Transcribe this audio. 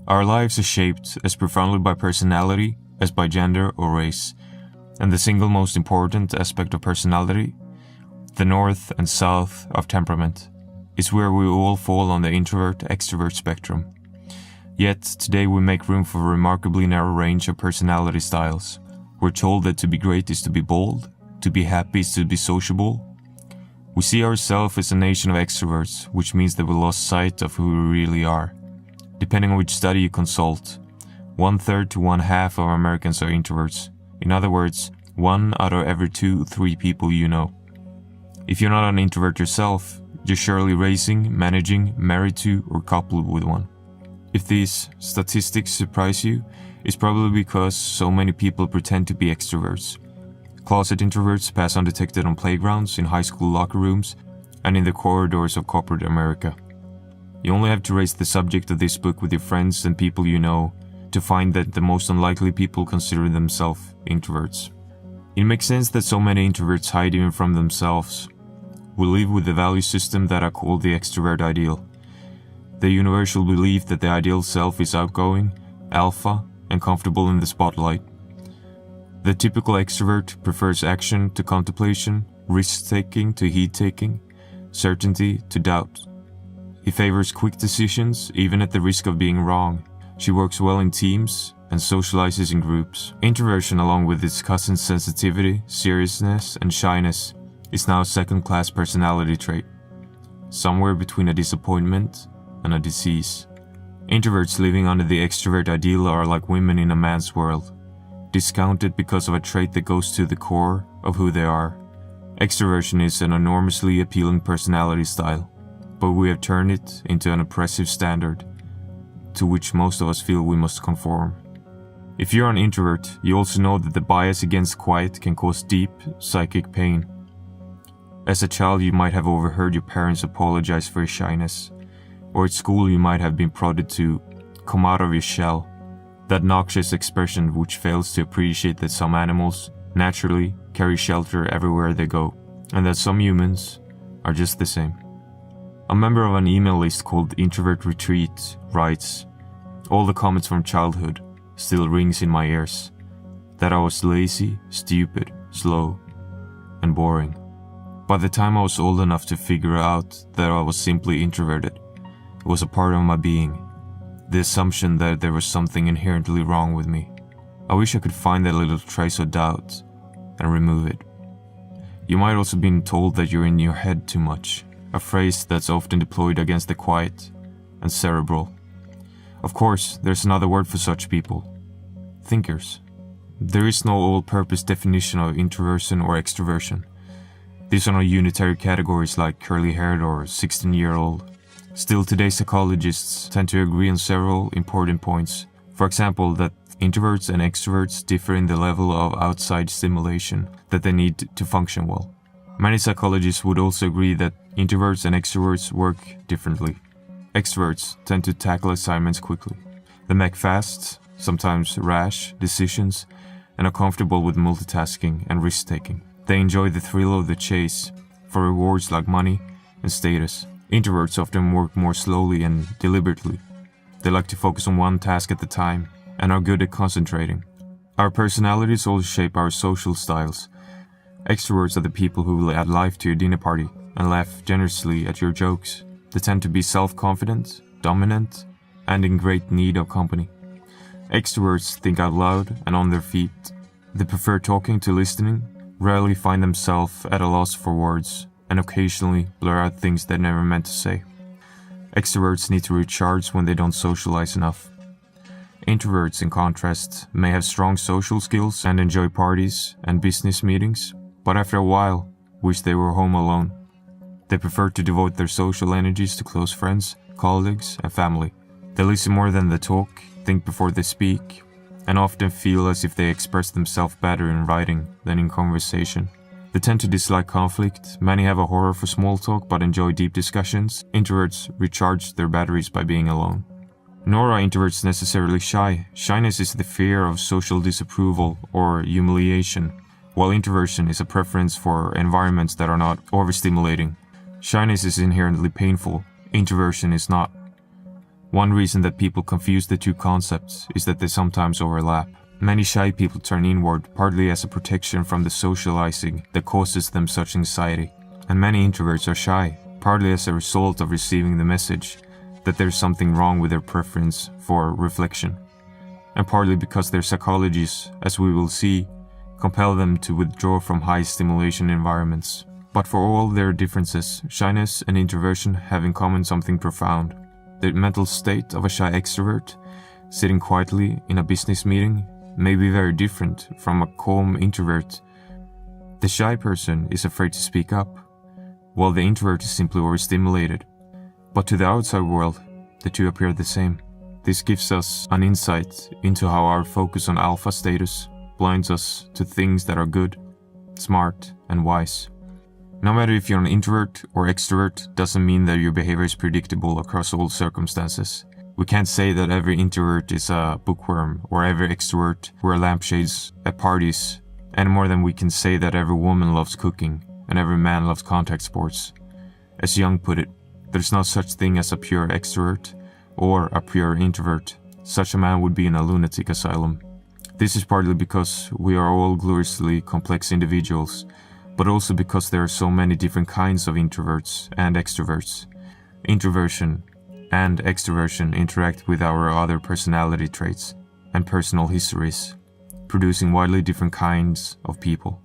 Our lives are shaped as profoundly by personality as by gender or race, and the single most important aspect of personality, the north and south of temperament, is where we all fall on the introvert-extrovert spectrum. Yet, today we make room for a remarkably narrow range of personality styles. We're told that to be great is to be bold, to be happy is to be sociable. We see ourselves as a nation of extroverts, which means that we lost sight of who we really are. Depending on which study you consult, 1/3 to 1/2 of Americans are introverts. In other words, 1 out of every 2-3 people you know. If you're not an introvert yourself, you're surely raising, managing, married to, or coupled with one. If these statistics surprise you, it's probably because so many people pretend to be extroverts. Closet introverts pass undetected on playgrounds, in high school locker rooms, and in the corridors of corporate America. You only have to raise the subject of this book with your friends and people you know to find that the most unlikely people consider themselves introverts. It makes sense that so many introverts hide even from themselves. We live with the value system that I call the extrovert ideal. The universal belief that the ideal self is outgoing, alpha, and comfortable in the spotlight. The typical extrovert prefers action to contemplation, risk-taking to heat-taking, certainty to doubt. He favors quick decisions, even at the risk of being wrong. She works well in teams and socializes in groups. Introversion, along with its cousin sensitivity, seriousness, and shyness, is now a second-class personality trait, somewhere between a disappointment and a disease. Introverts living under the extrovert ideal are like women in a man's world, discounted because of a trait that goes to the core of who they are. Extroversion is an enormously appealing personality style, but we have turned it into an oppressive standard to which most of us feel we must conform. If you're an introvert, you also know that the bias against quiet can cause deep psychic pain. As a child, you might have overheard your parents apologize for your shyness, or at school you might have been prodded to come out of your shell, that noxious expression which fails to appreciate that some animals naturally carry shelter everywhere they go, and that some humans are just the same. A member of an email list called Introvert Retreat writes, "All the comments from childhood still rings in my ears, that I was lazy, stupid, slow, and boring. By the time I was old enough to figure out that I was simply introverted, it was a part of my being, the assumption that there was something inherently wrong with me. I wish I could find that little trace of doubt and remove it." You might also be told that you're in your head too much, a phrase that's often deployed against the quiet and cerebral. Of course, there's another word for such people: thinkers. There is no all-purpose definition of introversion or extroversion. These are not unitary categories like curly-haired or 16-year-old. Still, today's psychologists tend to agree on several important points. For example, that introverts and extroverts differ in the level of outside stimulation that they need to function well. Many psychologists would also agree that introverts and extroverts work differently. Extroverts tend to tackle assignments quickly. They make fast, sometimes rash, decisions and are comfortable with multitasking and risk-taking. They enjoy the thrill of the chase for rewards like money and status. Introverts often work more slowly and deliberately. They like to focus on one task at a time and are good at concentrating. Our personalities also shape our social styles. Extroverts are the people who will add life to your dinner party and laugh generously at your jokes. They tend to be self-confident, dominant, and in great need of company. Extroverts think out loud and on their feet. They prefer talking to listening, rarely find themselves at a loss for words, and occasionally blur out things they never meant to say. Extroverts need to recharge when they don't socialize enough. Introverts, in contrast, may have strong social skills and enjoy parties and business meetings, but after a while, wish they were home alone. They prefer to devote their social energies to close friends, colleagues, and family. They listen more than they talk, think before they speak, and often feel as if they express themselves better in writing than in conversation. They tend to dislike conflict. Many have a horror for small talk but enjoy deep discussions. Introverts recharge their batteries by being alone. Nor are introverts necessarily shy. Shyness is the fear of social disapproval or humiliation, while introversion is a preference for environments that are not overstimulating. Shyness is inherently painful. Introversion is not. One reason that people confuse the two concepts is that they sometimes overlap. Many shy people turn inward partly as a protection from the socializing that causes them such anxiety. And many introverts are shy, partly as a result of receiving the message that there's something wrong with their preference for reflection. And partly because their psychologies, as we will see, compel them to withdraw from high stimulation environments. But for all their differences, shyness and introversion have in common something profound. The mental state of a shy extrovert, sitting quietly in a business meeting, may be very different from a calm introvert. The shy person is afraid to speak up, while the introvert is simply overstimulated. But to the outside world, the two appear the same. This gives us an insight into how our focus on alpha status blinds us to things that are good, smart, and wise. No matter if you're an introvert or extrovert doesn't mean that your behavior is predictable across all circumstances. We can't say that every introvert is a bookworm or every extrovert wears lampshades at parties, any more than we can say that every woman loves cooking and every man loves contact sports. As Jung put it, there's no such thing as a pure extrovert or a pure introvert. Such a man would be in a lunatic asylum. This is partly because we are all gloriously complex individuals, but also because there are so many different kinds of introverts and extroverts. Introversion and extroversion interact with our other personality traits and personal histories, producing widely different kinds of people.